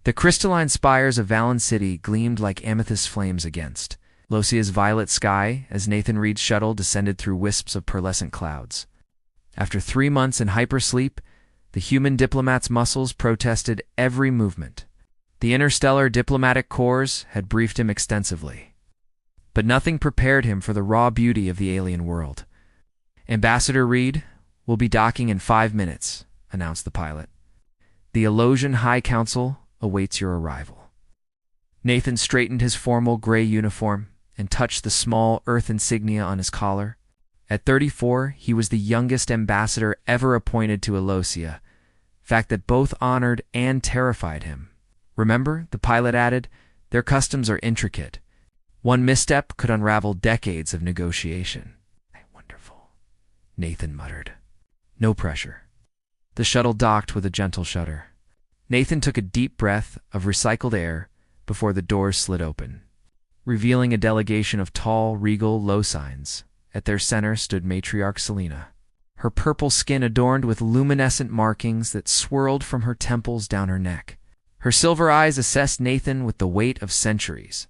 The crystalline spires of Valen City gleamed like amethyst flames against Losia's violet sky as Nathan Reed's shuttle descended through wisps of pearlescent clouds. After 3 months in hypersleep, the human diplomat's muscles protested every movement. The interstellar diplomatic corps had briefed him extensively, but nothing prepared him for the raw beauty of the alien world. "Ambassador Reed will be docking in 5 minutes," announced the pilot. "The Elosian High Council awaits your arrival." Nathan straightened his formal gray uniform and touched the small Earth insignia on his collar. At 34, he was the youngest ambassador ever appointed to Elosia, fact that both honored and terrified him. "Remember," the pilot added, "their customs are intricate. One misstep could unravel decades of negotiation." "Wonderful," Nathan muttered. "No pressure." The shuttle docked with a gentle shudder. Nathan took a deep breath of recycled air before the doors slid open, revealing a delegation of tall, regal Losines. At their center stood matriarch Selena, her purple skin adorned with luminescent markings that swirled from her temples down her neck. Her silver eyes assessed Nathan with the weight of centuries.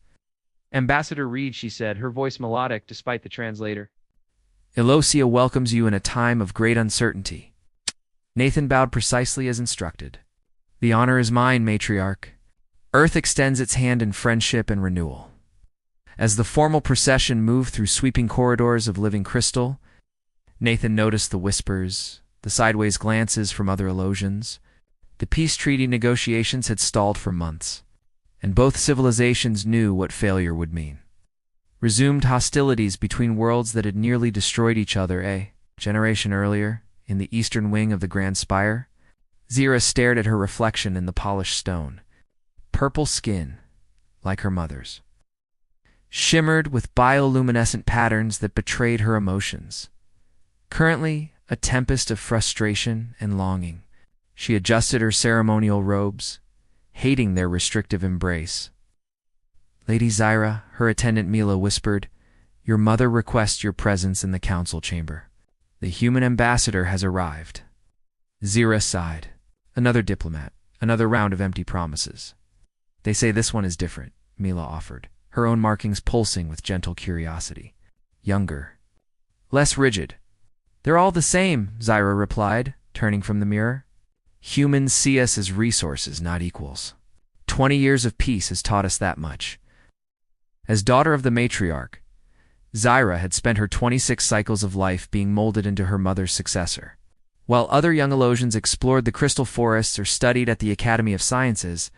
"Ambassador Reed," she said, her voice melodic despite the translator. "Elosia welcomes you in a time of great uncertainty." Nathan bowed precisely as instructed. "The honor is mine, matriarch." Earth extends its hand in friendship and renewal. As the formal procession moved through sweeping corridors of living crystal, Nathan noticed the whispers, the sideways glances from other Elosians. The peace treaty negotiations had stalled for months, and both civilizations knew what failure would mean. Resumed hostilities between worlds that had nearly destroyed each other a generation earlier, in the eastern wing of the Grand Spire. Zira stared at her reflection in the polished stone. Purple skin, like her mother's, shimmered with bioluminescent patterns that betrayed her emotions. Currently, a tempest of frustration and longing, she adjusted her ceremonial robes, hating their restrictive embrace. "Lady Zyra," her attendant Mila whispered, "your mother requests your presence in the council chamber. The human ambassador has arrived." Zyra sighed. "Another diplomat, another round of empty promises." "They say this one is different," Mila offered, her own markings pulsing with gentle curiosity. "Younger. Less rigid." "They're all the same," Zyra replied, turning from the mirror. "Humans see us as resources, not equals. 20 years of peace has taught us that much." As daughter of the matriarch, Zyra had spent her 26 cycles of life being molded into her mother's successor. While other young Elosians explored the crystal forests or studied at the Academy of Sciences,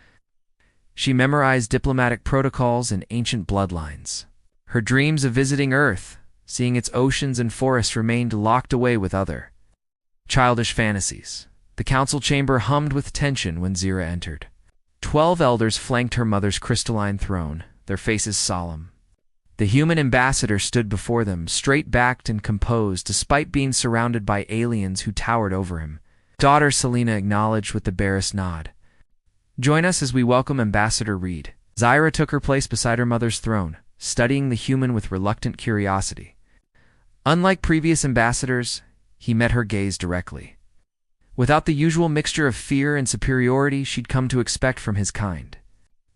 she memorized diplomatic protocols and ancient bloodlines. Her dreams of visiting Earth, seeing its oceans and forests, remained locked away with other childish fantasies. The council chamber hummed with tension when Zyra entered. 12 elders flanked her mother's crystalline throne, their faces solemn. The human ambassador stood before them, straight-backed and composed, despite being surrounded by aliens who towered over him. Daughter Selena acknowledged with the barest nod. "Join us as we welcome Ambassador Reed." Zyra took her place beside her mother's throne, studying the human with reluctant curiosity. Unlike previous ambassadors, he met her gaze directly, without the usual mixture of fear and superiority she'd come to expect from his kind.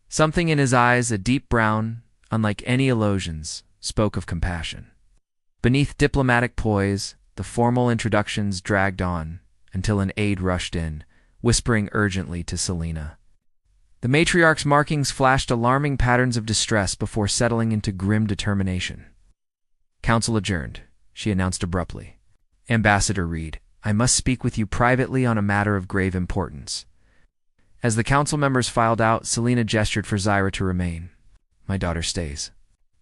Something in his eyes, a deep brown, unlike any Elosian's, spoke of compassion. Beneath diplomatic poise, the formal introductions dragged on until an aide rushed in, whispering urgently to Selena. The matriarch's markings flashed alarming patterns of distress before settling into grim determination. "Council adjourned," she announced abruptly. "Ambassador Reed, I must speak with you privately on a matter of grave importance." As the council members filed out, Selena gestured for Zyra to remain. "My daughter stays.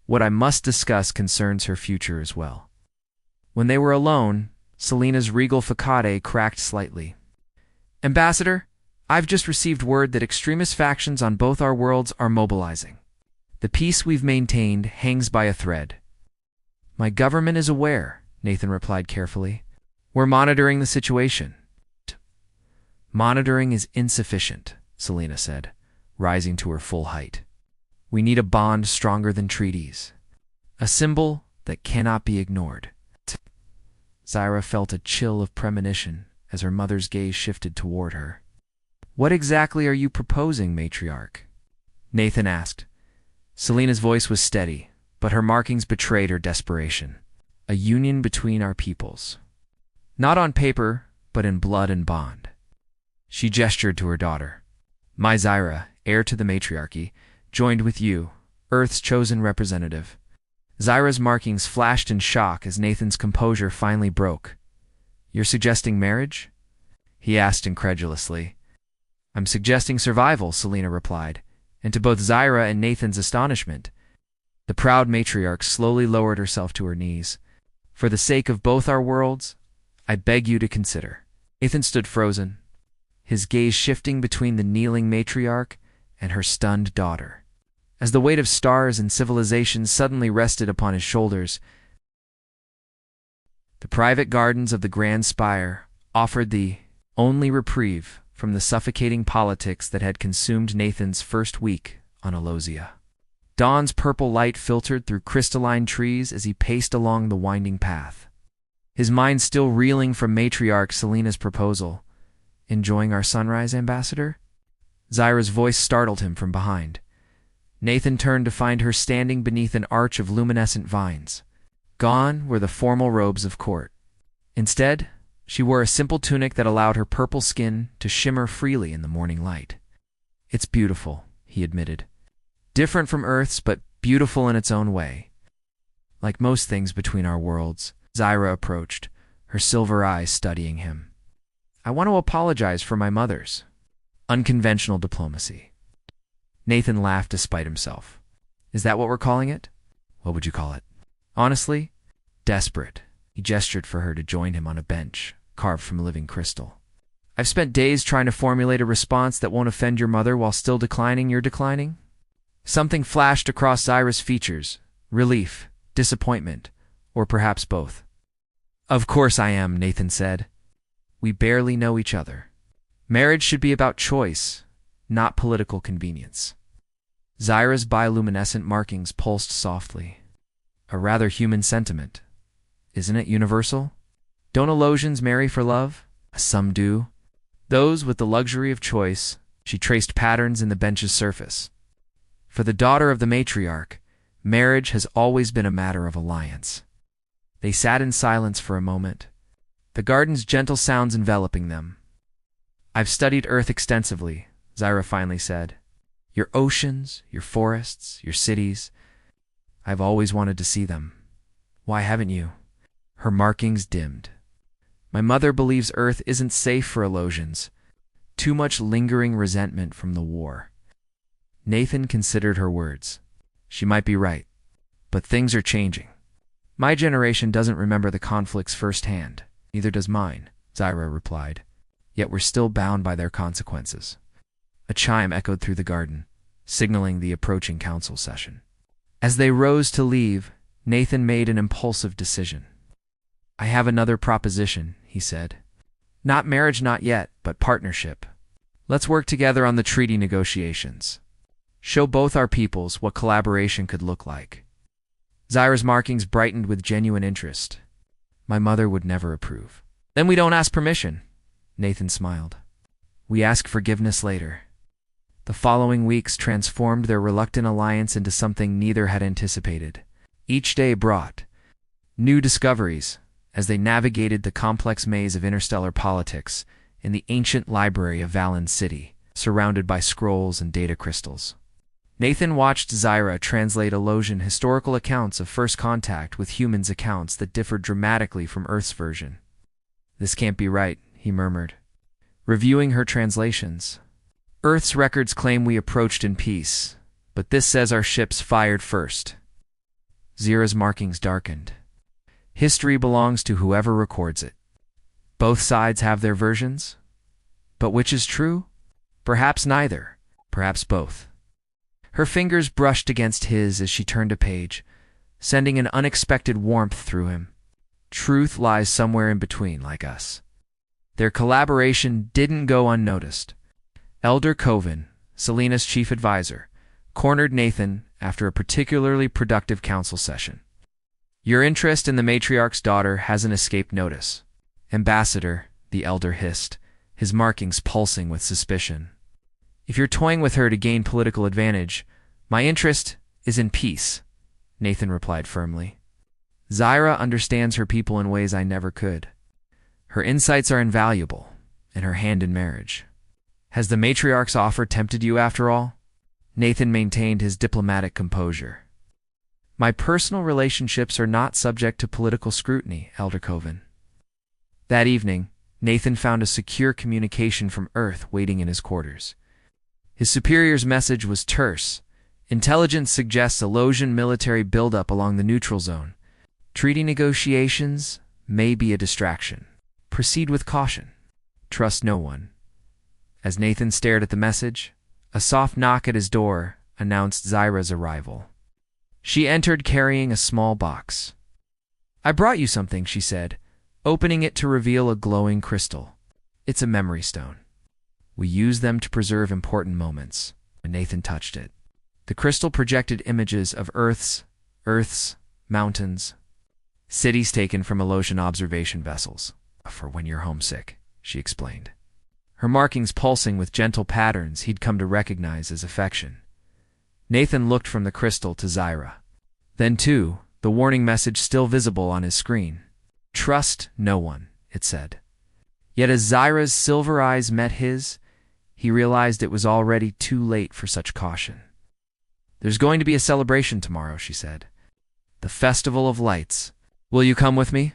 What I must discuss concerns her future as well." When they were alone, Selena's regal facade cracked slightly. "Ambassador, I've just received word that extremist factions on both our worlds are mobilizing. The peace we've maintained hangs by a thread." "My government is aware," Nathan replied carefully. "We're monitoring the situation." "Monitoring is insufficient," Selena said, rising to her full height. "We need a bond stronger than treaties. A symbol that cannot be ignored." Zyra felt a chill of premonition as her mother's gaze shifted toward her. What exactly are you proposing, matriarch? Nathan asked. Selena's voice was steady, but her markings betrayed her desperation. A union between our peoples. Not on paper, but in blood and bond. She gestured to her daughter. My Zyra, heir to the matriarchy, joined with you, Earth's chosen representative. Zyra's markings flashed in shock as Nathan's composure finally broke. You're suggesting marriage? He asked incredulously. I'm suggesting survival, Selena replied, and to both Zyra and Nathan's astonishment, the proud matriarch slowly lowered herself to her knees. For the sake of both our worlds, I beg you to consider. Nathan stood frozen, his gaze shifting between the kneeling matriarch and her stunned daughter. As the weight of stars and civilization suddenly rested upon his shoulders, the private gardens of the Grand Spire offered the only reprieve from the suffocating politics that had consumed Nathan's first week on Alosia. Dawn's purple light filtered through crystalline trees as he paced along the winding path, his mind still reeling from matriarch Selena's proposal. Enjoying our sunrise, Ambassador? Zyra's voice startled him from behind. Nathan turned to find her standing beneath an arch of luminescent vines. Gone were the formal robes of court. Instead, she wore a simple tunic that allowed her purple skin to shimmer freely in the morning light. It's beautiful, he admitted. Different from Earth's, but beautiful in its own way. Like most things between our worlds, Zyra approached, her silver eyes studying him. I want to apologize for my mother's unconventional diplomacy. Nathan laughed despite himself. Is that what we're calling it? What would you call it? Honestly, desperate. He gestured for her to join him on a bench, carved from living crystal. I've spent days trying to formulate a response that won't offend your mother while still declining your declining. Something flashed across Zyra's features. Relief, disappointment, or perhaps both. Of course I am, Nathan said. We barely know each other. Marriage should be about choice, not political convenience. Zyra's bioluminescent markings pulsed softly. A rather human sentiment. Isn't it universal? Don't Alosians marry for love? Some do. Those with the luxury of choice. She traced patterns in the bench's surface. For the daughter of the matriarch, marriage has always been a matter of alliance. They sat in silence for a moment, the garden's gentle sounds enveloping them. I've studied Earth extensively, Zyra finally said. Your oceans, your forests, your cities. I've always wanted to see them. Why haven't you? Her markings dimmed. My mother believes Earth isn't safe for Alosians. Too much lingering resentment from the war. Nathan considered her words. She might be right, but things are changing. My generation doesn't remember the conflicts firsthand. Neither does mine, Zyra replied. Yet we're still bound by their consequences. A chime echoed through the garden, signaling the approaching council session. As they rose to leave, Nathan made an impulsive decision. I have another proposition, he said. Not marriage, not yet, but partnership. Let's work together on the treaty negotiations. Show both our peoples what collaboration could look like. Zyra's markings brightened with genuine interest. My mother would never approve. Then we don't ask permission, Nathan smiled. We ask forgiveness later. The following weeks transformed their reluctant alliance into something neither had anticipated. Each day brought new discoveries as they navigated the complex maze of interstellar politics in the ancient library of Valen City, surrounded by scrolls and data crystals. Nathan watched Zyra translate Alosian historical accounts of first contact with humans' accounts that differed dramatically from Earth's version. This can't be right, he murmured, reviewing her translations. Earth's records claim we approached in peace, but this says our ships fired first. Zyra's markings darkened. History belongs to whoever records it. Both sides have their versions. But which is true? Perhaps neither, perhaps both. Her fingers brushed against his as she turned a page, sending an unexpected warmth through him. Truth lies somewhere in between, like us. Their collaboration didn't go unnoticed. Elder Coven, Selena's chief advisor, cornered Nathan after a particularly productive council session. Your interest in the matriarch's daughter hasn't escaped notice. Ambassador, the elder hissed, his markings pulsing with suspicion. If you're toying with her to gain political advantage, my interest is in peace, Nathan replied firmly. Zyra understands her people in ways I never could. Her insights are invaluable, and her hand in marriage. Has the matriarch's offer tempted you after all? Nathan maintained his diplomatic composure. My personal relationships are not subject to political scrutiny, Elder Coven. That evening, Nathan found a secure communication from Earth waiting in his quarters. His superior's message was terse. Intelligence suggests a Losian military buildup along the neutral zone. Treaty negotiations may be a distraction. Proceed with caution. Trust no one. As Nathan stared at the message, a soft knock at his door announced Zyra's arrival. She entered carrying a small box. I brought you something, she said, opening it to reveal a glowing crystal. It's a memory stone. We use them to preserve important moments. And Nathan touched it. The crystal projected images of Earth's, mountains, cities taken from Losian observation vessels. For when you're homesick, she explained. Her markings pulsing with gentle patterns he'd come to recognize as affection. Nathan looked from the crystal to Zyra. Then, too, the warning message still visible on his screen. Trust no one, it said. Yet as Zyra's silver eyes met his, he realized it was already too late for such caution. There's going to be a celebration tomorrow, she said. The Festival of Lights. Will you come with me?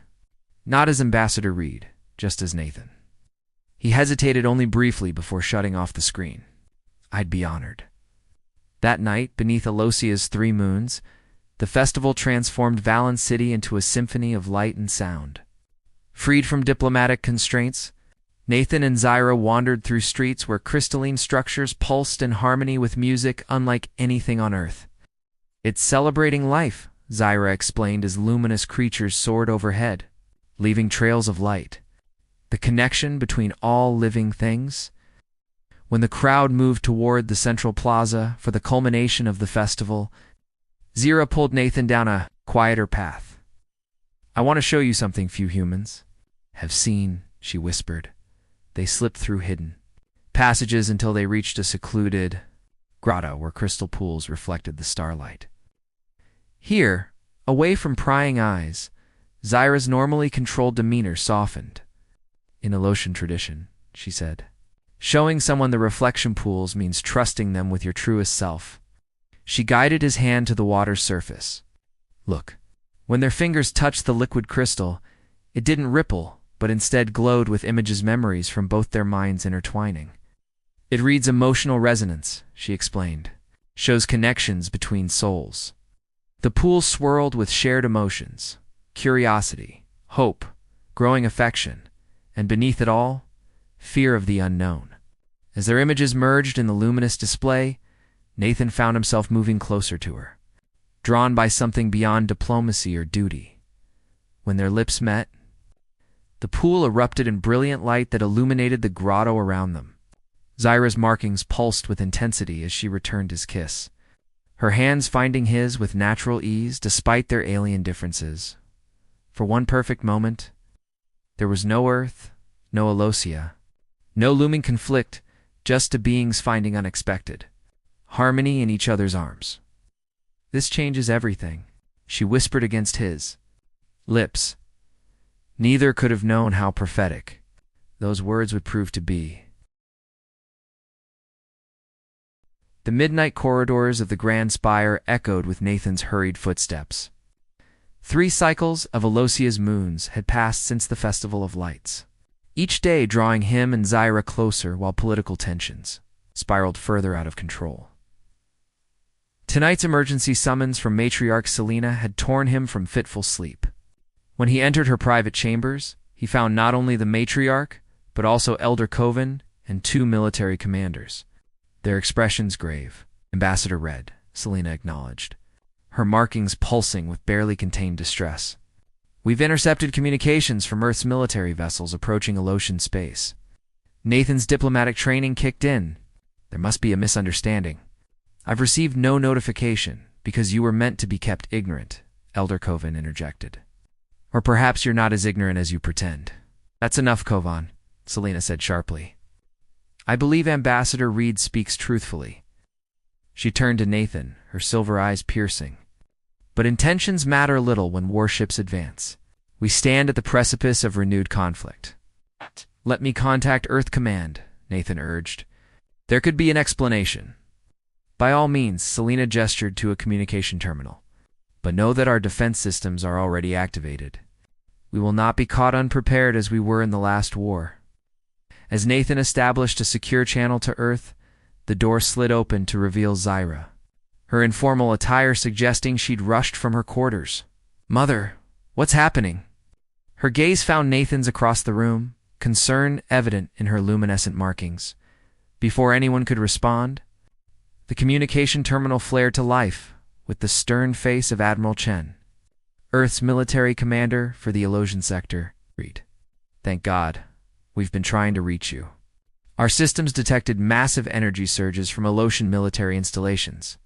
Not as Ambassador Reed, just as Nathan. He hesitated only briefly before shutting off the screen. I'd be honored. That night, beneath Alosia's 3 moons, the festival transformed Valon City into a symphony of light and sound. Freed from diplomatic constraints, Nathan and Zyra wandered through streets where crystalline structures pulsed in harmony with music unlike anything on Earth. It's celebrating life, Zyra explained as luminous creatures soared overhead, leaving trails of light. The connection between all living things. When the crowd moved toward the central plaza for the culmination of the festival, Zyra pulled Nathan down a quieter path. I want to show you something few humans have seen, she whispered. They slipped through hidden passages until they reached a secluded grotto where crystal pools reflected the starlight. Here, away from prying eyes, Zyra's normally controlled demeanor softened. In Losian tradition, she said, showing someone the reflection pools means trusting them with your truest self. She guided his hand to the water's surface. Look, when their fingers touched the liquid crystal, it didn't ripple, but instead glowed with images memories from both their minds intertwining. It reads emotional resonance, she explained, shows connections between souls. The pool swirled with shared emotions, curiosity, hope, growing affection, and beneath it all, fear of the unknown. As their images merged in the luminous display, Nathan found himself moving closer to her, drawn by something beyond diplomacy or duty. When their lips met, the pool erupted in brilliant light that illuminated the grotto around them. Zyra's markings pulsed with intensity as she returned his kiss, her hands finding his with natural ease despite their alien differences. For one perfect moment, there was no Earth, no Alosia, no looming conflict, just 2 beings finding unexpected harmony in each other's arms. This changes everything, she whispered against his lips. Neither could have known how prophetic those words would prove to be. The midnight corridors of the Grand Spire echoed with Nathan's hurried footsteps. 3 cycles of Alosia's moons had passed since the Festival of Lights, each day drawing him and Zyra closer while political tensions spiraled further out of control. Tonight's emergency summons from Matriarch Selena had torn him from fitful sleep. When he entered her private chambers, he found not only the Matriarch, but also Elder Coven and 2 military commanders. Their expressions grave. Ambassador read, Selena acknowledged, her markings pulsing with barely contained distress. We've intercepted communications from Earth's military vessels approaching Losian space. Nathan's diplomatic training kicked in. There must be a misunderstanding. I've received no notification because you were meant to be kept ignorant, Elder Coven interjected. Or perhaps you're not as ignorant as you pretend. That's enough, Kovan, Selena said sharply. I believe Ambassador Reed speaks truthfully. She turned to Nathan, her silver eyes piercing. But intentions matter little when warships advance. We stand at the precipice of renewed conflict. Let me contact Earth Command, Nathan urged. There could be an explanation. By all means, Selena gestured to a communication terminal. But know that our defense systems are already activated. We will not be caught unprepared as we were in the last war. As Nathan established a secure channel to Earth, the door slid open to reveal Zyra, her informal attire suggesting she'd rushed from her quarters. Mother, what's happening? Her gaze found Nathan's across the room, concern evident in her luminescent markings. Before anyone could respond, the communication terminal flared to life with the stern face of Admiral Chen, Earth's military commander for the Illusion Sector. Reed. Thank God, we've been trying to reach you. Our systems detected massive energy surges from Illusion military installations.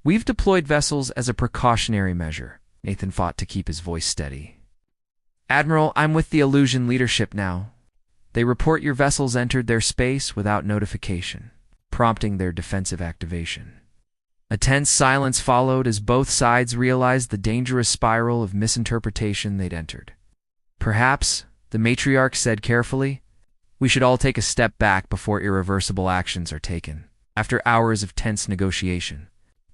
We've deployed vessels as a precautionary measure. Nathan fought to keep his voice steady. Admiral, I'm with the Illusion leadership now. They report your vessels entered their space without notification, prompting their defensive activation. A tense silence followed as both sides realized the dangerous spiral of misinterpretation they'd entered. Perhaps, the matriarch said carefully, we should all take a step back before irreversible actions are taken. After hours of tense negotiation,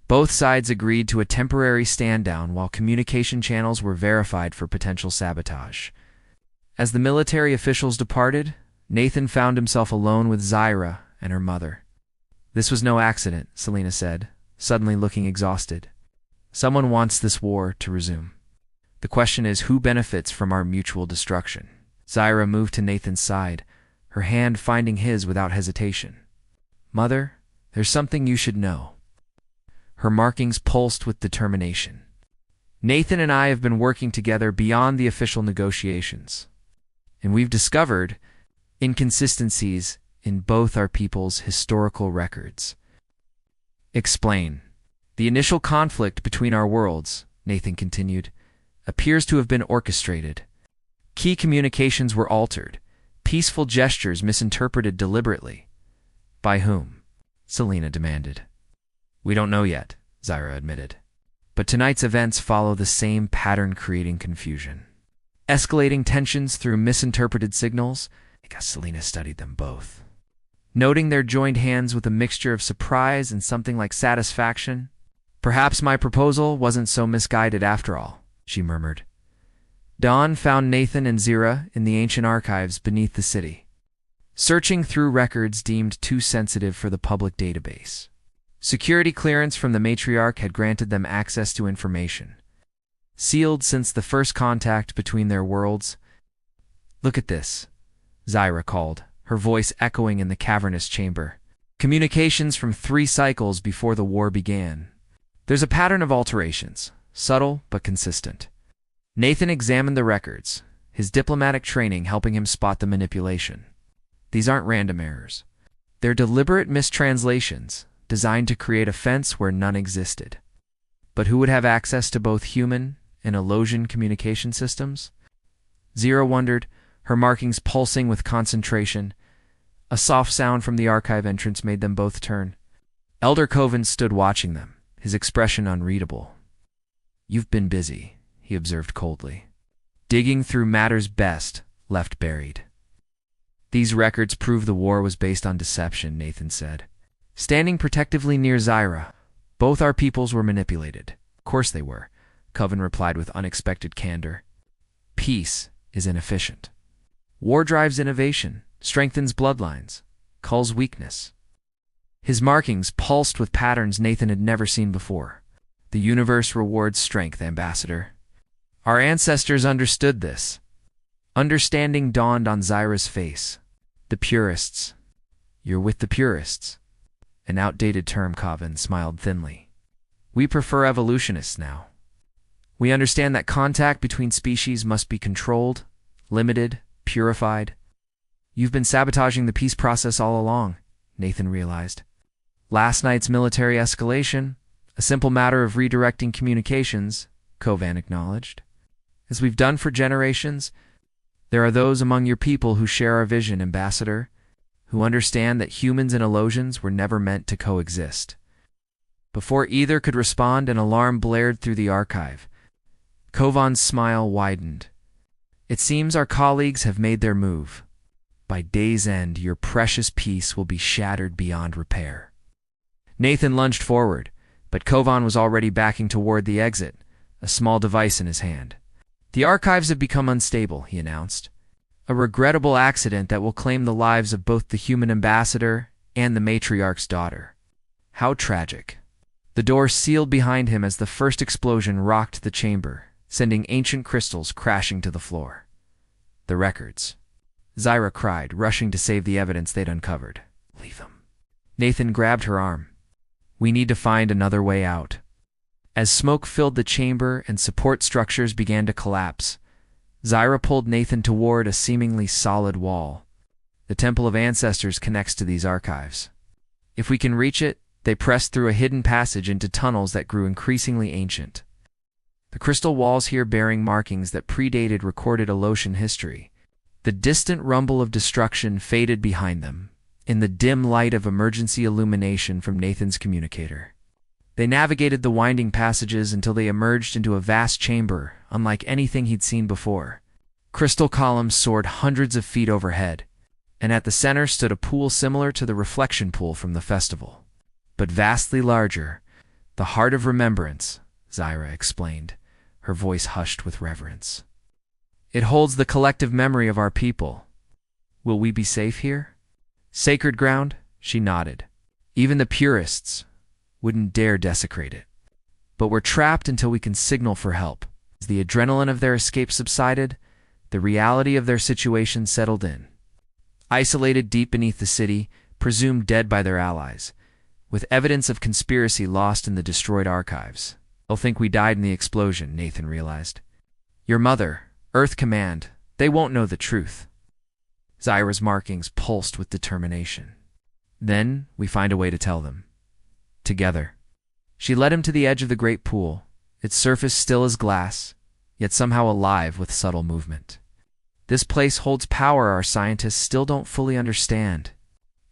both sides agreed to a temporary stand-down while communication channels were verified for potential sabotage. As the military officials departed, Nathan found himself alone with Zyra and her mother. This was no accident, Selena said, suddenly looking exhausted. Someone wants this war to resume. The question is who benefits from our mutual destruction. Zyra moved to Nathan's side, her hand finding his without hesitation. Mother, there's something you should know. Her markings pulsed with determination. Nathan and I have been working together beyond the official negotiations, and we've discovered inconsistencies in both our people's historical records. Explain. The initial conflict between our worlds, Nathan continued, appears to have been orchestrated. Key communications were altered, peaceful gestures misinterpreted deliberately. By whom? Selena demanded. We don't know yet, Zyra admitted. But tonight's events follow the same pattern, creating confusion. Escalating tensions through misinterpreted signals. I guess Selena studied them both. Noting their joined hands with a mixture of surprise and something like satisfaction. Perhaps my proposal wasn't so misguided after all, she murmured. Dawn found Nathan and Zyra in the ancient archives beneath the city, searching through records deemed too sensitive for the public database. Security clearance from the matriarch had granted them access to information, sealed since the first contact between their worlds. Look at this, Zyra called, her voice echoing in the cavernous chamber. Communications from 3 cycles before the war began. There's a pattern of alterations, subtle but consistent. Nathan examined the records, his diplomatic training helping him spot the manipulation. These aren't random errors. They're deliberate mistranslations, designed to create offense where none existed. But who would have access to both human and Illusion communication systems? Zyra wondered, her markings pulsing with concentration. A soft sound from the archive entrance made them both turn. Elder Coven stood watching them, his expression unreadable. You've been busy, he observed coldly. Digging through matters best left buried. These records prove the war was based on deception, Nathan said. Standing protectively near Zyra, both our peoples were manipulated. Of course they were, Coven replied with unexpected candor. Peace is inefficient. War drives innovation, strengthens bloodlines, culls weakness. His markings pulsed with patterns Nathan had never seen before. The universe rewards strength, Ambassador. Our ancestors understood this. Understanding dawned on Zyra's face. The purists. You're with the purists. An outdated term, Coven smiled thinly. We prefer evolutionists now. We understand that contact between species must be controlled, limited, purified. You've been sabotaging the peace process all along, Nathan realized. Last night's military escalation, a simple matter of redirecting communications, Kovan acknowledged. As we've done for generations, there are those among your people who share our vision, Ambassador, who understand that humans and illusions were never meant to coexist. Before either could respond, an alarm blared through the archive. Kovan's smile widened. It seems our colleagues have made their move. By day's end, your precious peace will be shattered beyond repair. Nathan lunged forward, but Kovan was already backing toward the exit, a small device in his hand. The archives have become unstable, he announced. A regrettable accident that will claim the lives of both the human ambassador and the matriarch's daughter. How tragic. The door sealed behind him as the first explosion rocked the chamber, sending ancient crystals crashing to the floor. The records. Zyra cried, rushing to save the evidence they'd uncovered. Leave them. Nathan grabbed her arm. We need to find another way out. As smoke filled the chamber and support structures began to collapse, Zyra pulled Nathan toward a seemingly solid wall. The Temple of Ancestors connects to these archives. If we can reach it, they pressed through a hidden passage into tunnels that grew increasingly ancient. The crystal walls here bearing markings that predated recorded Elocian history. The distant rumble of destruction faded behind them, in the dim light of emergency illumination from Nathan's communicator. They navigated the winding passages until they emerged into a vast chamber, unlike anything he'd seen before. Crystal columns soared hundreds of feet overhead, and at the center stood a pool similar to the reflection pool from the festival. But vastly larger, the Heart of Remembrance, Zyra explained, her voice hushed with reverence. It holds the collective memory of our people. Will we be safe here? Sacred ground? She nodded. Even the purists wouldn't dare desecrate it. But we're trapped until we can signal for help. As the adrenaline of their escape subsided, the reality of their situation settled in. Isolated deep beneath the city, presumed dead by their allies, with evidence of conspiracy lost in the destroyed archives. They'll think we died in the explosion, Nathan realized. Your mother, Earth Command, they won't know the truth. Zyra's markings pulsed with determination. Then we find a way to tell them. Together. She led him to the edge of the great pool, its surface still as glass, yet somehow alive with subtle movement. This place holds power our scientists still don't fully understand.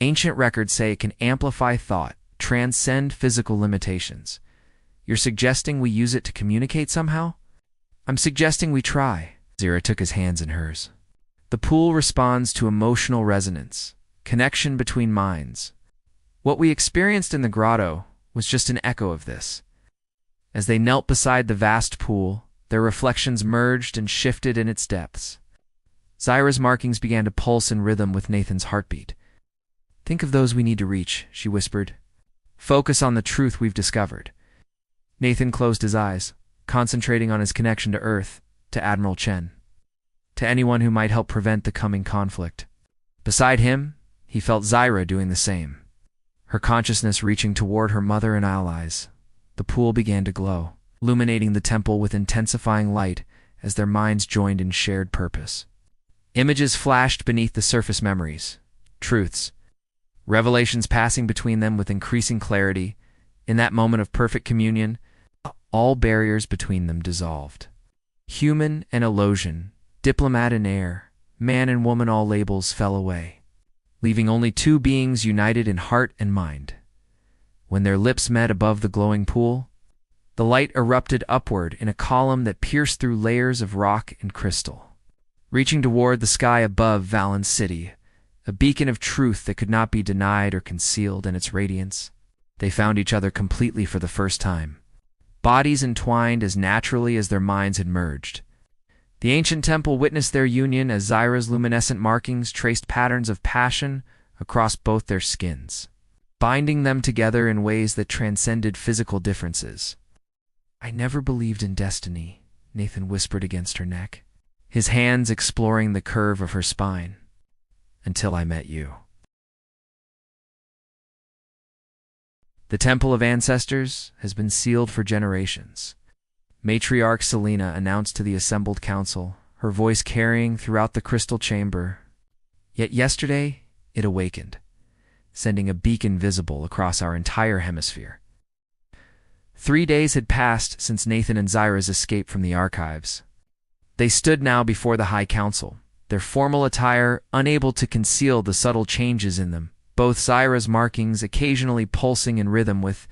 Ancient records say it can amplify thought, transcend physical limitations. You're suggesting we use it to communicate somehow? I'm suggesting we try. Zyra took his hands in hers. The pool responds to emotional resonance, connection between minds. What we experienced in the grotto was just an echo of this. As they knelt beside the vast pool, their reflections merged and shifted in its depths. Zyra's markings began to pulse in rhythm with Nathan's heartbeat. Think of those we need to reach, she whispered. Focus on the truth we've discovered. Nathan closed his eyes, concentrating on his connection to Earth, to Admiral Chen, to anyone who might help prevent the coming conflict. Beside him, he felt Zyra doing the same, her consciousness reaching toward her mother and allies. The pool began to glow, illuminating the temple with intensifying light as their minds joined in shared purpose. Images flashed beneath the surface memories, truths, revelations passing between them with increasing clarity. In that moment of perfect communion, all barriers between them dissolved. Human and Elocian, diplomat and heir, man and woman, all labels fell away, leaving only two beings united in heart and mind. When their lips met above the glowing pool, the light erupted upward in a column that pierced through layers of rock and crystal. Reaching toward the sky above Valen's city, a beacon of truth that could not be denied or concealed in its radiance, they found each other completely for the first time, bodies entwined as naturally as their minds had merged. The ancient temple witnessed their union as Zyra's luminescent markings traced patterns of passion across both their skins, binding them together in ways that transcended physical differences. I never believed in destiny, Nathan whispered against her neck, his hands exploring the curve of her spine. Until I met you. The Temple of Ancestors has been sealed for generations. Matriarch Selena announced to the assembled council, her voice carrying throughout the crystal chamber. Yet yesterday, it awakened, sending a beacon visible across our entire hemisphere. 3 days had passed since Nathan and Zyra's escape from the archives. They stood now before the High Council, their formal attire unable to conceal the subtle changes in them, both Zyra's markings occasionally pulsing in rhythm with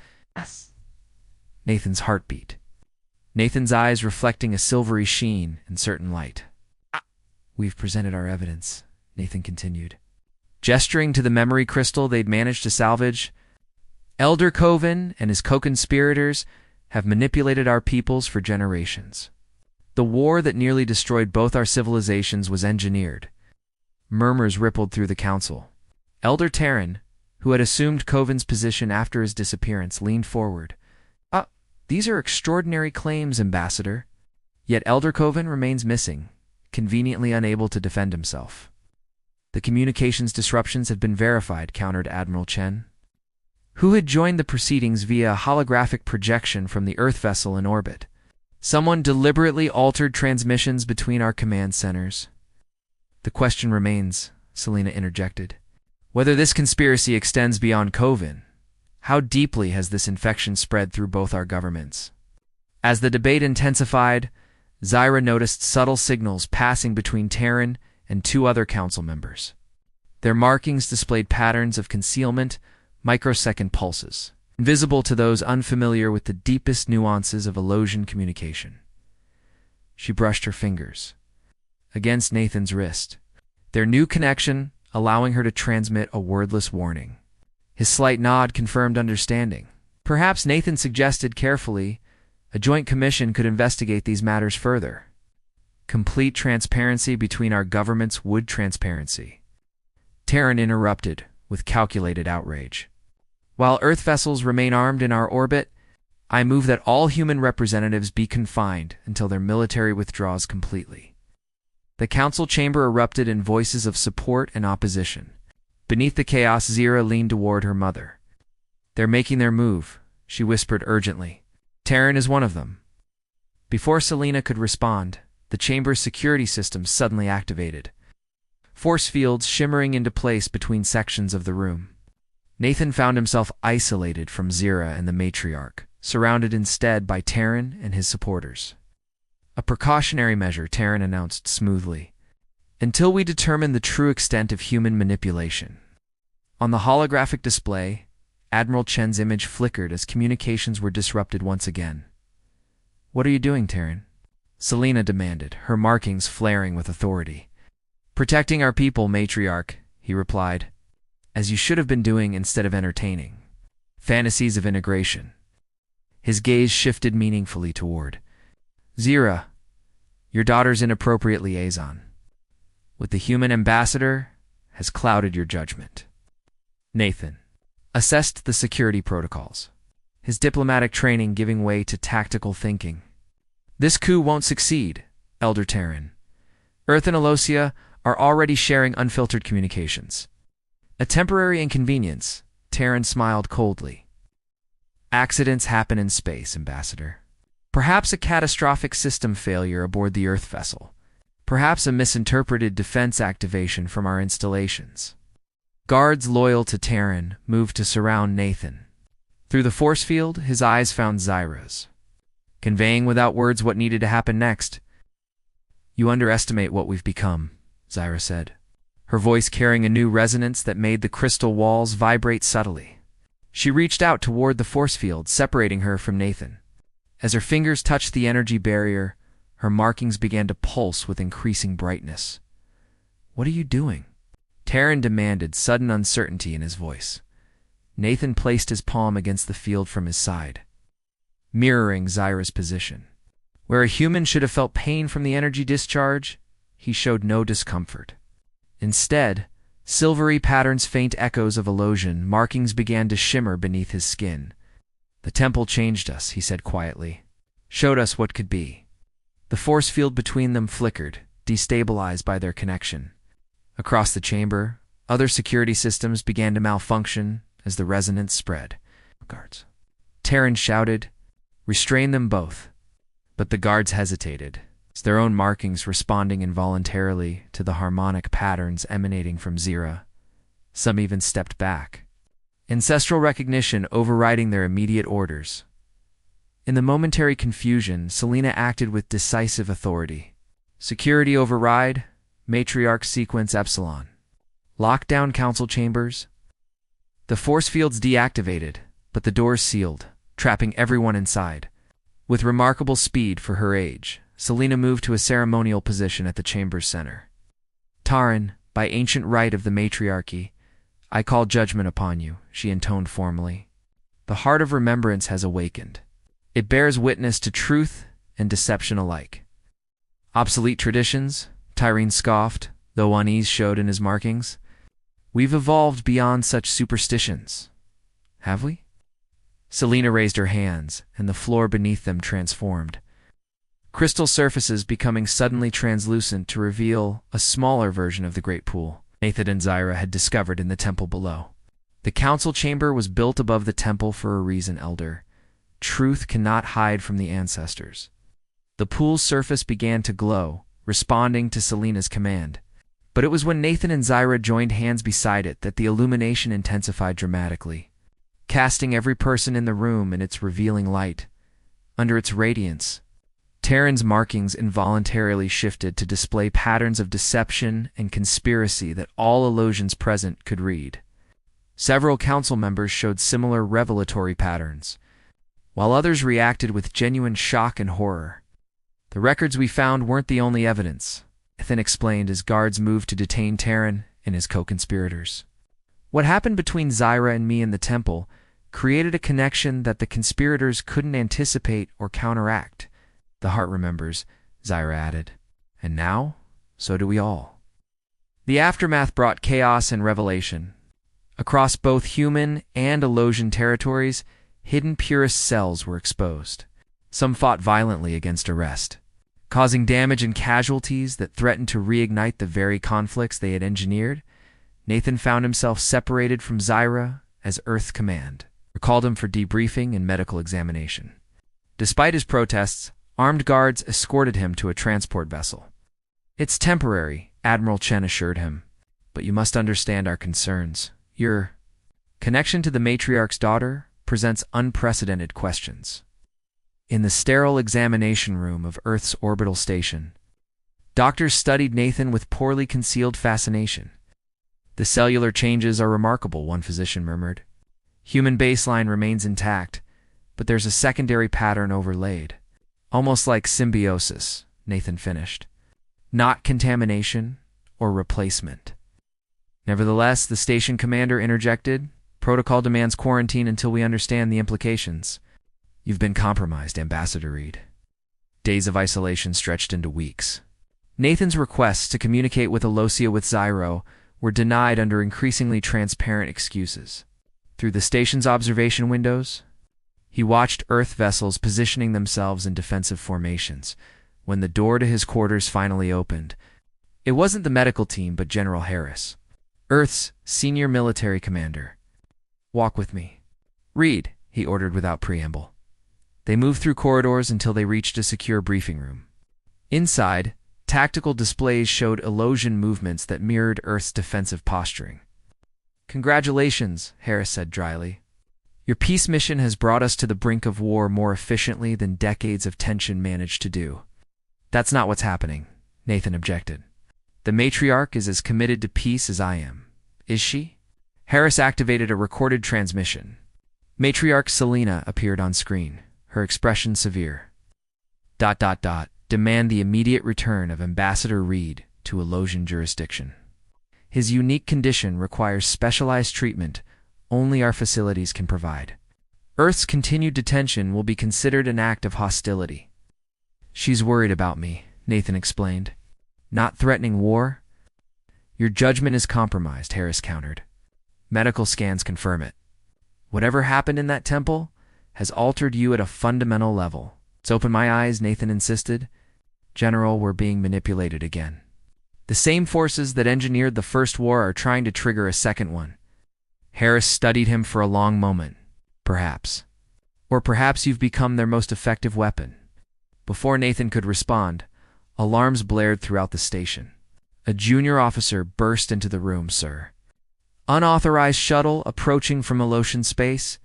Nathan's heartbeat. Nathan's eyes reflecting a silvery sheen and certain light. "We've presented our evidence," Nathan continued, gesturing to the memory crystal they'd managed to salvage. "Elder Coven and his co-conspirators have manipulated our peoples for generations. The war that nearly destroyed both our civilizations was engineered." Murmurs rippled through the council. Elder Terran, who had assumed Coven's position after his disappearance, leaned forward. These are extraordinary claims, Ambassador. Yet Elder Coven remains missing, conveniently unable to defend himself. "The communications disruptions have been verified," countered Admiral Chen, who had joined the proceedings via a holographic projection from the Earth vessel in orbit. "Someone deliberately altered transmissions between our command centers." "The question remains," Selena interjected, "whether this conspiracy extends beyond Coven. How deeply has this infection spread through both our governments?" As the debate intensified, Zyra noticed subtle signals passing between Terran and two other council members. Their markings displayed patterns of concealment, microsecond pulses, invisible to those unfamiliar with the deepest nuances of Elosian communication. She brushed her fingers against Nathan's wrist, their new connection allowing her to transmit a wordless warning. His slight nod confirmed understanding. Perhaps Nathan suggested carefully, a joint commission could investigate these matters further. Complete transparency between our governments would transparency. Terran interrupted with calculated outrage. "While Earth vessels remain armed in our orbit, I move that all human representatives be confined until their military withdraws completely." The council chamber erupted in voices of support and opposition. Beneath the chaos, Zyra leaned toward her mother. "They're making their move," she whispered urgently. "Terran is one of them." Before Selena could respond, the chamber's security system suddenly activated, force fields shimmering into place between sections of the room. Nathan found himself isolated from Zyra and the matriarch, surrounded instead by Terran and his supporters. "A precautionary measure," Terran announced smoothly, "until we determine the true extent of human manipulation." On the holographic display, Admiral Chen's image flickered as communications were disrupted once again. "What are you doing, Terran?" Selena demanded, her markings flaring with authority. "Protecting our people, matriarch," he replied, "as you should have been doing instead of entertaining fantasies of integration." His gaze shifted meaningfully toward Zyra, your daughter's inappropriate liaison with the human ambassador has clouded your judgment. Nathan assessed the security protocols, his diplomatic training giving way to tactical thinking. "This coup won't succeed, Elder Terran. Earth and Elosia are already sharing unfiltered communications. A temporary inconvenience," Terran smiled coldly. "Accidents happen in space, Ambassador. Perhaps a catastrophic system failure aboard the Earth vessel. Perhaps a misinterpreted defense activation from our installations." Guards loyal to Terran moved to surround Nathan. Through the force field, his eyes found Zyra's, conveying without words what needed to happen next. "You underestimate what we've become," Zyra said, her voice carrying a new resonance that made the crystal walls vibrate subtly. She reached out toward the force field, separating her from Nathan. As her fingers touched the energy barrier, her markings began to pulse with increasing brightness. "What are you doing?" Terran demanded, sudden uncertainty in his voice. Nathan placed his palm against the field from his side, mirroring Zyra's position. Where a human should have felt pain from the energy discharge, he showed no discomfort. Instead, silvery patterns, faint echoes of Elosian markings began to shimmer beneath his skin. "The temple changed us," he said quietly. "Showed us what could be." The force field between them flickered, destabilized by their connection. Across the chamber, other security systems began to malfunction as the resonance spread. "Guards!" Terran shouted, "Restrain them both." But the guards hesitated, their own markings responding involuntarily to the harmonic patterns emanating from Zyra. Some even stepped back, ancestral recognition overriding their immediate orders. In the momentary confusion, Selena acted with decisive authority. "Security override, Matriarch Sequence Epsilon. Lockdown Council Chambers. The force fields deactivated, but the doors sealed, trapping everyone inside. With remarkable speed for her age, Selena moved to a ceremonial position at the chamber's center. Taran, by ancient right of the matriarchy, I call judgment upon you, she intoned formally. The heart of remembrance has awakened. It bears witness to truth and deception alike. Obsolete traditions, Tyrene scoffed, though unease showed in his markings. We've evolved beyond such superstitions. Have we? Selena raised her hands, and the floor beneath them transformed. Crystal surfaces becoming suddenly translucent to reveal a smaller version of the great pool Nathan and Zyra had discovered in the temple below. The council chamber was built above the temple for a reason, Elder. Truth cannot hide from the ancestors. The pool's surface began to glow, responding to Selena's command. But it was when Nathan and Zyra joined hands beside it that the illumination intensified dramatically, casting every person in the room in its revealing light. Under its radiance, Taran's markings involuntarily shifted to display patterns of deception and conspiracy that all Elosians present could read. Several council members showed similar revelatory patterns, while others reacted with genuine shock and horror. The records we found weren't the only evidence, Nathan explained as guards moved to detain Taran and his co-conspirators. What happened between Zyra and me in the temple created a connection that the conspirators couldn't anticipate or counteract. The heart remembers, Zyra added. And now, so do we all. The aftermath brought chaos and revelation. Across both human and Elosian territories, hidden purist cells were exposed. Some fought violently against arrest, causing damage and casualties that threatened to reignite the very conflicts they had engineered. Nathan found himself separated from Zyra as Earth's command, recalled him for debriefing and medical examination. Despite his protests, armed guards escorted him to a transport vessel. It's temporary, Admiral Chen assured him, but you must understand our concerns. Your connection to the matriarch's daughter presents unprecedented questions. In the sterile examination room of Earth's orbital station, doctors studied Nathan with poorly concealed fascination. The cellular changes are remarkable, one physician murmured. Human baseline remains intact, but there's a secondary pattern overlaid. Almost like symbiosis, Nathan finished. Not contamination or replacement. Nevertheless, the station commander interjected, protocol demands quarantine until we understand the implications. You've been compromised, Ambassador Reed. Days of isolation stretched into weeks. Nathan's requests to communicate with Elosia with Zyro were denied under increasingly transparent excuses. Through the station's observation windows, he watched Earth vessels positioning themselves in defensive formations. When the door to his quarters finally opened, it wasn't the medical team but General Harris, Earth's senior military commander. Walk with me. Reed, he ordered without preamble. They moved through corridors until they reached a secure briefing room. Inside, tactical displays showed Elosian movements that mirrored Earth's defensive posturing. Congratulations, Harris said dryly. Your peace mission has brought us to the brink of war more efficiently than decades of tension managed to do. That's not what's happening, Nathan objected. The matriarch is as committed to peace as I am. Is she? Harris activated a recorded transmission. Matriarch Selena appeared on screen, her expression severe. ... Demand the immediate return of Ambassador Reed to Elosian jurisdiction. His unique condition requires specialized treatment only our facilities can provide. Earth's continued detention will be considered an act of hostility. She's worried about me, Nathan explained. Not threatening war? Your judgment is compromised, Harris countered. Medical scans confirm it. Whatever happened in that temple has altered you at a fundamental level. Let's open my eyes, Nathan insisted. General, we're being manipulated again. The same forces that engineered the first war are trying to trigger a second one. Harris studied him for a long moment. Perhaps. Or perhaps you've become their most effective weapon. Before Nathan could respond, alarms blared throughout the station. A junior officer burst into the room, sir. Unauthorized shuttle approaching from Elosian space.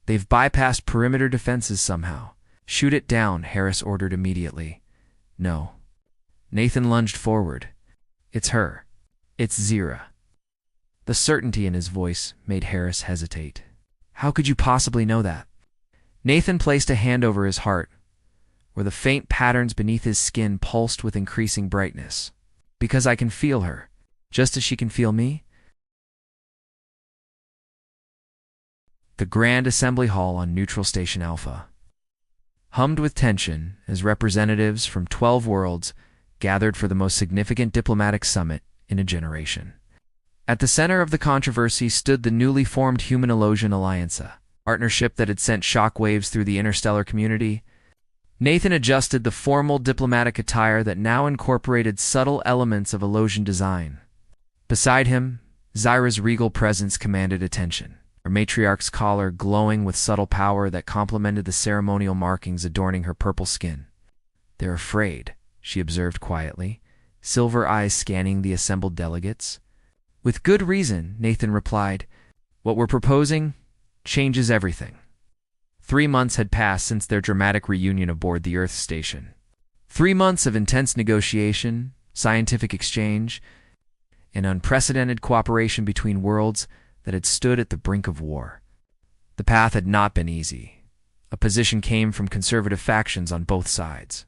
They've bypassed perimeter defenses somehow. Shoot it down, Harris ordered immediately. No. Nathan lunged forward. It's her. It's Zira. The certainty in his voice made Harris hesitate. How could you possibly know that? Nathan placed a hand over his heart, where the faint patterns beneath his skin pulsed with increasing brightness. Because I can feel her, just as she can feel me. The Grand Assembly Hall on Neutral Station Alpha hummed with tension as representatives from 12 worlds gathered for the most significant diplomatic summit in a generation. At the center of the controversy stood the newly formed Human-Elosion Alliance, a partnership that had sent shockwaves through the interstellar community. Nathan adjusted the formal diplomatic attire that now incorporated subtle elements of Elosion design. Beside him, Zyra's regal presence commanded attention, her matriarch's collar glowing with subtle power that complemented the ceremonial markings adorning her purple skin. "They're afraid," she observed quietly, silver eyes scanning the assembled delegates. "With good reason," Nathan replied. "What we're proposing changes everything." 3 months had passed since their dramatic reunion aboard the Earth station. 3 months of intense negotiation, scientific exchange, and unprecedented cooperation between worlds that had stood at the brink of war. The path had not been easy. Opposition came from conservative factions on both sides,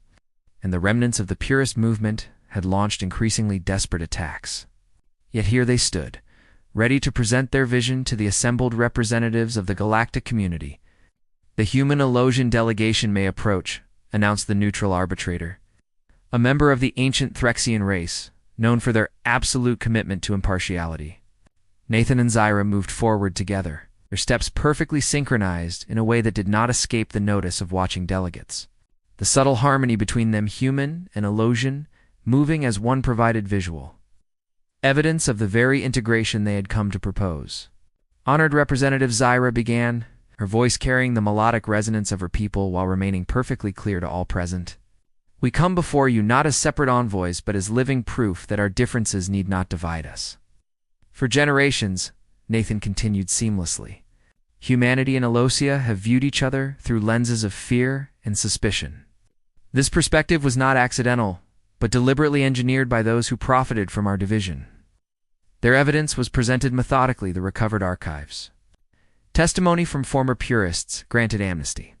and the remnants of the purist movement had launched increasingly desperate attacks. Yet here they stood, ready to present their vision to the assembled representatives of the galactic community. "The Human-Elosion delegation may approach," announced the neutral arbitrator, a member of the ancient Threxian race, known for their absolute commitment to impartiality. Nathan and Zyra moved forward together, their steps perfectly synchronized in a way that did not escape the notice of watching delegates. The subtle harmony between them, human and Elosion, moving as one provided visual evidence of the very integration they had come to propose. Honored Representative Zyra began, her voice carrying the melodic resonance of her people while remaining perfectly clear to all present. "We come before you not as separate envoys, but as living proof that our differences need not divide us." For generations, Nathan continued seamlessly, humanity and Elosia have viewed each other through lenses of fear and suspicion. This perspective was not accidental, but deliberately engineered by those who profited from our division. Their evidence was presented methodically, the recovered archives. Testimony from former purists granted amnesty.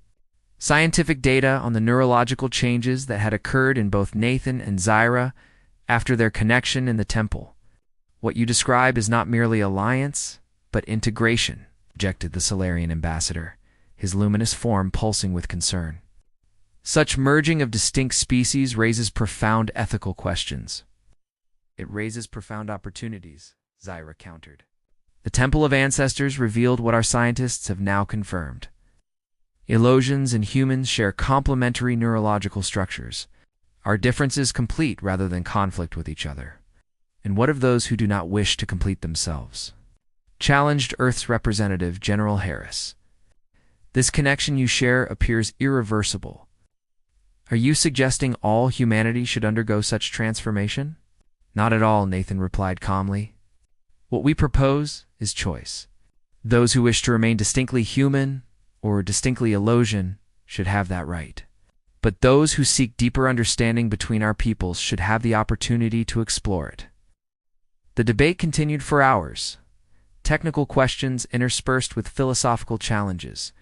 Scientific data on the neurological changes that had occurred in both Nathan and Zyra after their connection in the temple. "What you describe is not merely alliance, but integration," objected the Solarian ambassador, his luminous form pulsing with concern. "Such merging of distinct species raises profound ethical questions." "It raises profound opportunities," Zyra countered. "The Temple of Ancestors revealed what our scientists have now confirmed. Elosians and humans share complementary neurological structures. Our differences complete rather than conflict with each other. And what of those who do not wish to complete themselves?" Challenged Earth's representative, General Harris. "This connection you share appears irreversible. Are you suggesting all humanity should undergo such transformation?" "Not at all," Nathan replied calmly. "What we propose is choice. Those who wish to remain distinctly human or distinctly Elosian should have that right. But those who seek deeper understanding between our peoples should have the opportunity to explore it." The debate continued for hours, technical questions interspersed with philosophical challenges.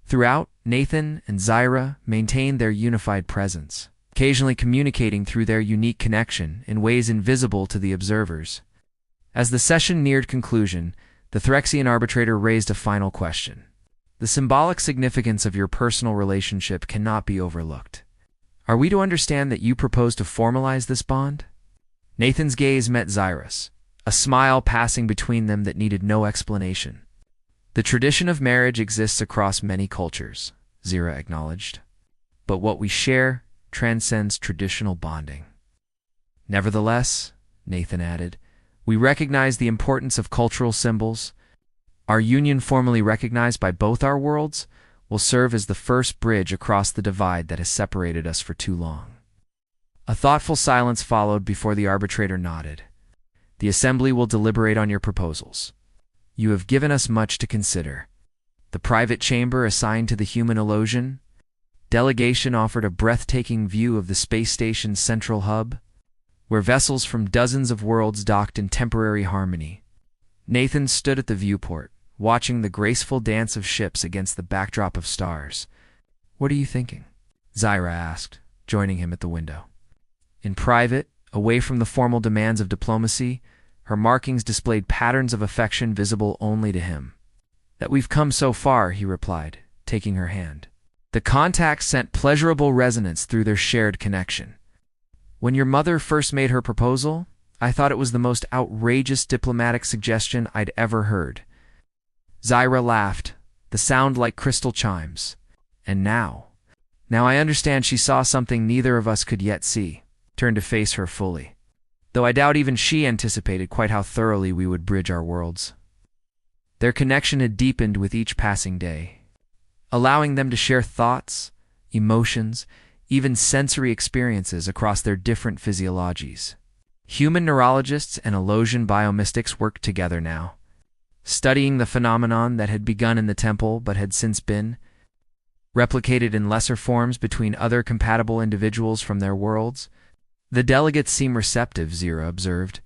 Throughout, Nathan and Zyra maintained their unified presence, occasionally communicating through their unique connection in ways invisible to the observers. As the session neared conclusion, the Threxian arbitrator raised a final question. "The symbolic significance of your personal relationship cannot be overlooked. Are we to understand that you propose to formalize this bond?" Nathan's gaze met Zyra's, a smile passing between them that needed no explanation. "The tradition of marriage exists across many cultures," Zyra acknowledged. "But what we share transcends traditional bonding." "Nevertheless," Nathan added, "we recognize the importance of cultural symbols. Our union, formally recognized by both our worlds, will serve as the first bridge across the divide that has separated us for too long." A thoughtful silence followed before the arbitrator nodded. "The Assembly will deliberate on your proposals. You have given us much to consider. The private chamber assigned to the Human-Elosion delegation offered a breathtaking view of the space station's central hub. where vessels from dozens of worlds docked in temporary harmony. Nathan stood at the viewport, watching the graceful dance of ships against the backdrop of stars. "What are you thinking?" Zyra asked, joining him at the window. In private, away from the formal demands of diplomacy, her markings displayed patterns of affection visible only to him. "That we've come so far," he replied, taking her hand. The contact sent pleasurable resonance through their shared connection. "When your mother first made her proposal, I thought it was the most outrageous diplomatic suggestion I'd ever heard." Zyra laughed, the sound like crystal chimes. "And now I understand she saw something neither of us could yet see," turned to face her fully. Though I doubt even she anticipated quite how thoroughly we would bridge our worlds. Their connection had deepened with each passing day, allowing them to share thoughts, emotions, even sensory experiences across their different physiologies. Human neurologists and Elosian biomystics worked together now, studying the phenomenon that had begun in the temple but had since been replicated in lesser forms between other compatible individuals from their worlds. "The delegates seem receptive," Zyra observed,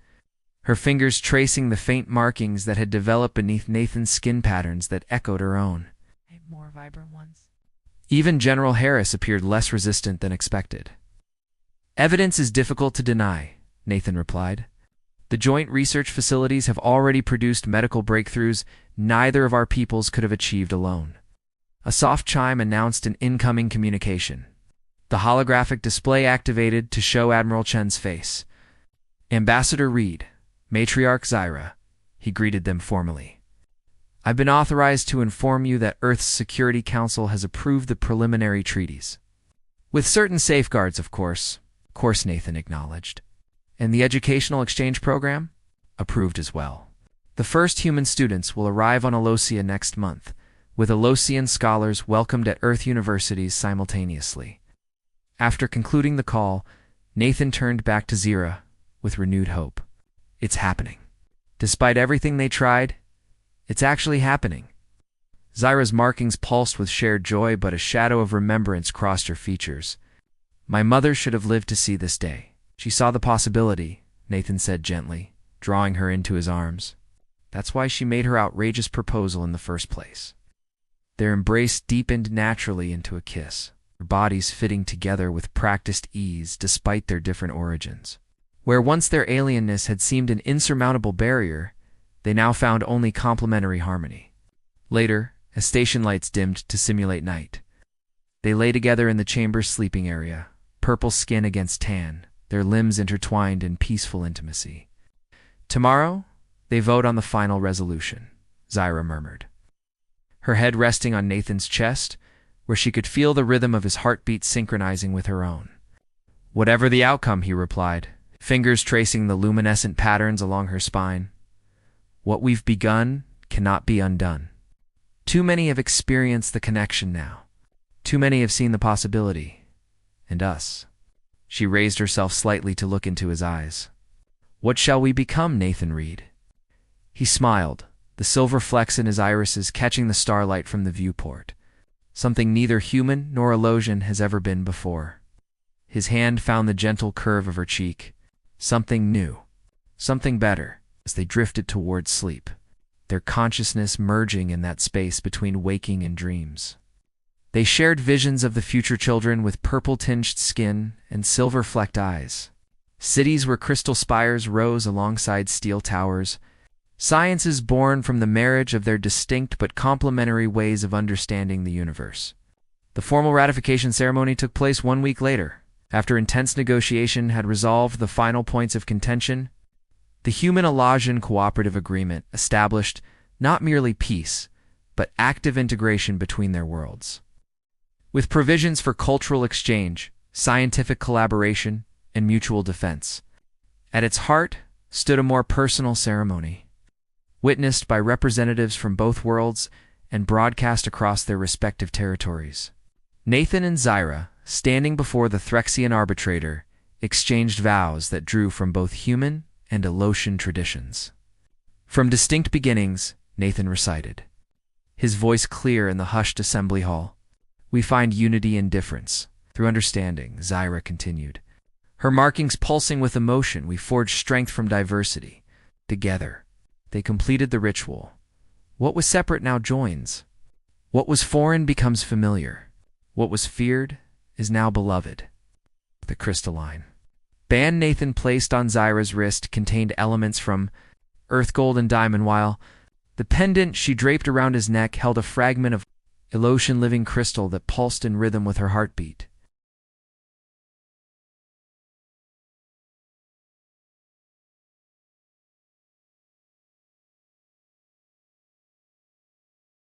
her fingers tracing the faint markings that had developed beneath Nathan's skin patterns that echoed her own. More vibrant ones. Even General Harris appeared less resistant than expected. "Evidence is difficult to deny," Nathan replied. "The joint research facilities have already produced medical breakthroughs neither of our peoples could have achieved alone." A soft chime announced an incoming communication. The holographic display activated to show Admiral Chen's face. "Ambassador Reed, Matriarch Zyra," he greeted them formally. "I've been authorized to inform you that Earth's Security Council has approved the preliminary treaties. With certain safeguards, of course," Nathan acknowledged. "And the educational exchange program? Approved as well. The first human students will arrive on Elosia next month, with Elosian scholars welcomed at Earth universities simultaneously." After concluding the call, Nathan turned back to Zyra with renewed hope. "It's happening. Despite everything they tried, it's actually happening." Zyra's markings pulsed with shared joy, but a shadow of remembrance crossed her features. "My mother should have lived to see this day. She saw the possibility," Nathan said gently, drawing her into his arms. "That's why she made her outrageous proposal in the first place." Their embrace deepened naturally into a kiss, their bodies fitting together with practiced ease despite their different origins. Where once their alienness had seemed an insurmountable barrier, they now found only complementary harmony. Later, as station lights dimmed to simulate night, they lay together in the chamber's sleeping area, purple skin against tan, their limbs intertwined in peaceful intimacy. "Tomorrow, they vote on the final resolution," Zyra murmured, her head resting on Nathan's chest, where she could feel the rhythm of his heartbeat synchronizing with her own. "Whatever the outcome," he replied, fingers tracing the luminescent patterns along her spine. "What we've begun cannot be undone. Too many have experienced the connection now. Too many have seen the possibility. And us." She raised herself slightly to look into his eyes. "What shall we become, Nathan Reed?" He smiled, the silver flecks in his irises catching the starlight from the viewport, something neither human nor Elosian has ever been before. His hand found the gentle curve of her cheek. Something new, something better, as they drifted towards sleep, their consciousness merging in that space between waking and dreams. They shared visions of the future children with purple-tinged skin and silver-flecked eyes. Cities where crystal spires rose alongside steel towers, sciences born from the marriage of their distinct but complementary ways of understanding the universe. The formal ratification ceremony took place 1 week later. After intense negotiation had resolved the final points of contention, the Human-Elosian Cooperative Agreement established not merely peace, but active integration between their worlds. With provisions for cultural exchange, scientific collaboration, and mutual defense. At its heart stood a more personal ceremony, witnessed by representatives from both worlds and broadcast across their respective territories. Nathan and Zyra, standing before the Threxian arbitrator, exchanged vows that drew from both human and Elosian traditions. From distinct beginnings, Nathan recited, his voice clear in the hushed assembly hall. "We find unity in difference, through understanding," Zyra continued, Her markings pulsing with emotion, we forged strength from diversity. Together, they completed the ritual. What was separate now joins. What was foreign becomes familiar. What was feared is now beloved. The crystalline band Nathan placed on Zyra's wrist contained elements from earth gold and diamond, while the pendant she draped around his neck held a fragment of Elocian living crystal that pulsed in rhythm with her heartbeat.